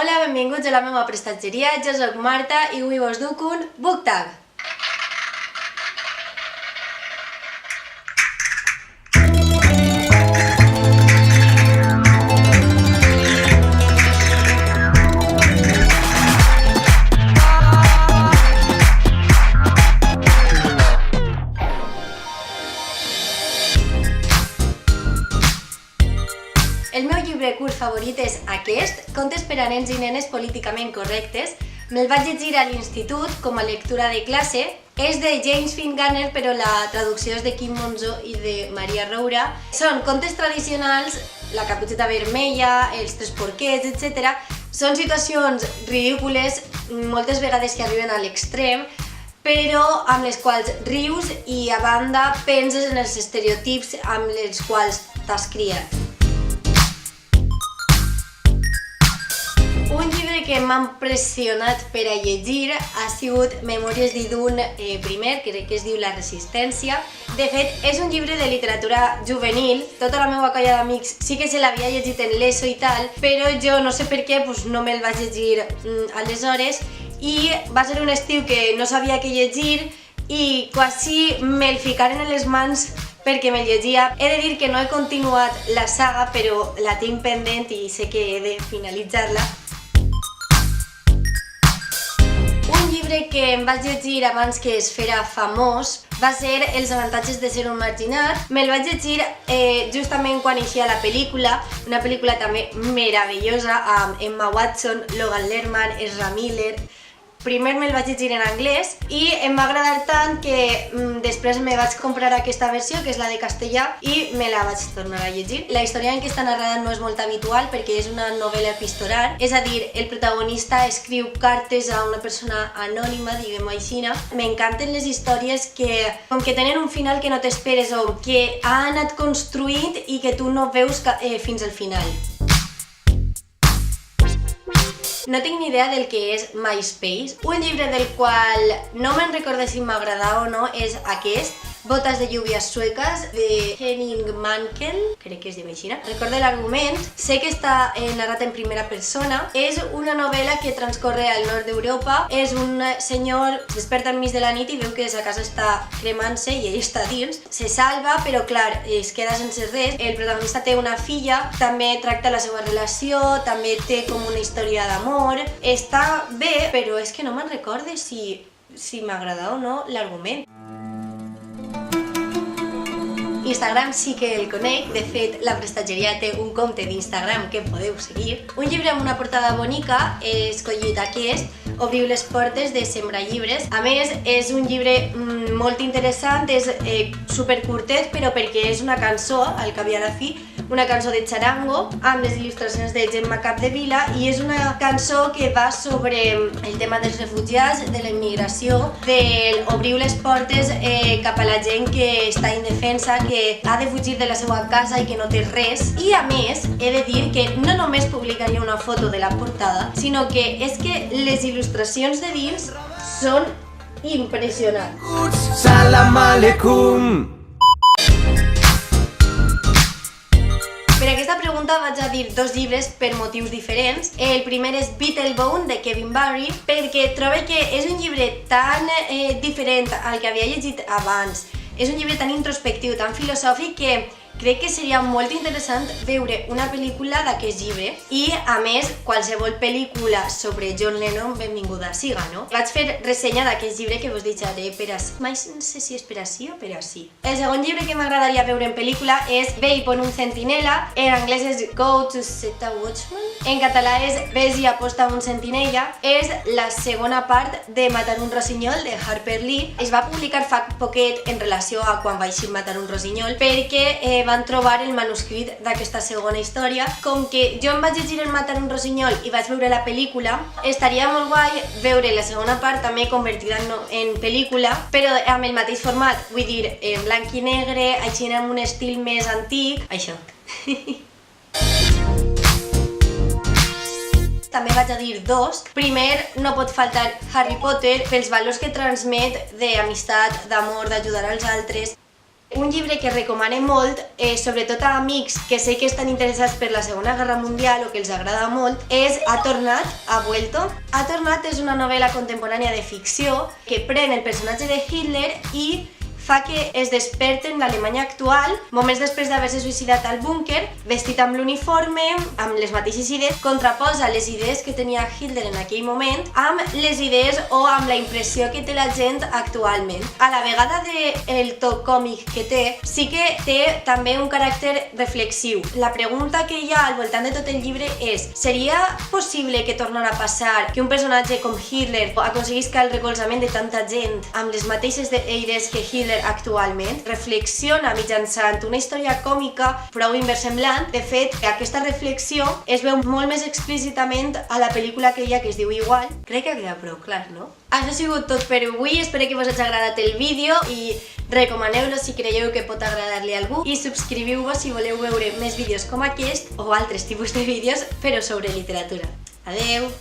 Hola, benvinguts a la meva prestatgeria, jo soc Marta i avui vos duc un BookTag. El meu llibre curt favorit és aquest, Contes per a nens i nenes políticament correctes. Me'l vaig llegir a l'institut com a lectura de classe. És de James Finn Gunner, però la traducció és de Quim Monzó i de Maria Roura. Són contes tradicionals, la caputxeta vermella, els tres porquets, etc. Són situacions ridícules, moltes vegades que arriben a l'extrem, però amb les quals rius i a banda penses en els estereotips amb els quals t'has criat. Un llibre que m'ha impressionat per a llegir ha sigut Memòries d'Idun primer, crec que es diu La Resistència. De fet, és un llibre de literatura juvenil. Tota la meva colla d'amics sí que se l'havia llegit en l'ESO i tal, però jo no sé per què no me'l vaig llegir aleshores i va ser un estiu que no sabia què llegir i quasi me'l ficaren a les mans perquè me'l llegia. He de dir que no he continuat la saga, però la tinc pendent i sé que he de finalitzar-la. Un llibre que em vaig llegir abans que es fera famós va ser Els avantatges de ser un marginat. Me'l vaig llegir justament quan eixia la pel·lícula, una pel·lícula també meravellosa amb Emma Watson, Logan Lerman, Ezra Miller. Primer me'l vaig llegir en anglès i em va agradar tant que després me vaig comprar aquesta versió, que és la de castellà, i me la vaig tornar a llegir. La història en què està narrada no és molt habitual perquè és una novel·la epistolar, és a dir, el protagonista escriu cartes a una persona anònima, diguem-ho així. M'encanten les històries que, com que tenen un final que no t'esperes o que ha anat construït i que tu no veus fins al final. No tinc ni idea del que és MySpace. Un llibre del qual no me'n recorde si m'agrada o no és aquest, Botas de lluvia sueques, de Henning Mankell, crec que es diu així. Recorde l'argument, sé que està narrat en primera persona. És una novel·la que transcorre al nord d'Europa. És un senyor que es desperta enmig de la nit i veu que sa casa està cremant-se i ell està dins. Se salva, però clar, es queda sense res. El protagonista té una filla, també tracta la seva relació, també té com una història d'amor. Està bé, però és que no me'n recorde si m'agrada o no l'argument. Instagram sí que el conec, de fet la prestatgeria té un compte d'Instagram que podeu seguir. Un llibre amb una portada bonica, he escollit aquest, Obriu les portes, de Sembrar llibres. A més, és un llibre molt interessant, és supercurtet, però perquè és una cançó, al cap i a la fi, una cançó de Charango, amb les il·lustracions de Gemma Capdevila, i és una cançó que va sobre el tema dels refugiats, de la immigració, del obriu les portes cap a la gent que està indefensa, que ha de fugir de la seva casa i que no té res. I a més, he de dir que no només publicaria una foto de la portada, sinó que és que les il·lustracions de dins són impressionants. Salam aleikum. Per aquesta pregunta vaig a dir dos llibres per motius diferents. El primer és Beetlebone, de Kevin Barry, perquè trobo que és un llibre tan diferent al que havia llegit abans. És un llibre tan introspectiu, tan filosòfic, que crec que seria molt interessant veure una pel·lícula d'aquest llibre. I, a més, qualsevol pel·lícula sobre John Lennon, benvinguda siga, no? Vaig fer ressenya d'aquest llibre que vos deixaré per ací. Mai no sé si és per ací o per ací. El segon llibre que m'agradaria veure en pel·lícula és Ve i pon un centinela. En anglès és Go to set a watchman. En català és Ves i aposta un sentinella. És la segona part de Matar un rossinyol, de Harper Lee. Es va publicar fa poquet en relació a quan vaig matar un rossinyol, perquè van trobar el manuscrit d'aquesta segona història. Com que jo em vaig llegir el Matar un rossinyol i vaig veure la pel·lícula, estaria molt guai veure la segona part també convertida en pel·lícula, però amb el mateix format, vull dir, en blanc i negre, així amb un estil més antic, això. També vaig a dir dos. Primer, no pot faltar Harry Potter pels valors que transmet d'amistat, d'amor, d'ajudar als altres. Un llibre que recomane molt, sobretot a amics que sé que estan interessats per la Segona Guerra Mundial o que els agrada molt, és Ha tornat, ha vuelto. Ha tornat és una novel·la contemporània de ficció que pren el personatge de Hitler i fa que es desperten l'Alemanya actual, moments després d'haver-se suïcidat al búnquer, vestit amb l'uniforme, amb les mateixes idees, contraposa les idees que tenia Hitler en aquell moment amb les idees o amb la impressió que té la gent actualment. A la vegada del toc còmic que té, sí que té també un caràcter reflexiu. La pregunta que hi ha al voltant de tot el llibre és: seria possible que tornara a passar que un personatge com Hitler aconseguisca el recolzament de tanta gent amb les mateixes idees que Hitler actualment? Reflexiona mitjançant una història còmica prou inversemblant. De fet, aquesta reflexió es veu molt més explícitament a la pel·lícula aquella que es diu igual. Crec que ha quedat prou clar, no? Això ha sigut tot per avui, espero que vos hagi agradat el vídeo i recomaneu-lo si creieu que pot agradar-li a algú i subscriviu-vos si voleu veure més vídeos com aquest o altres tipus de vídeos però sobre literatura. Adeu!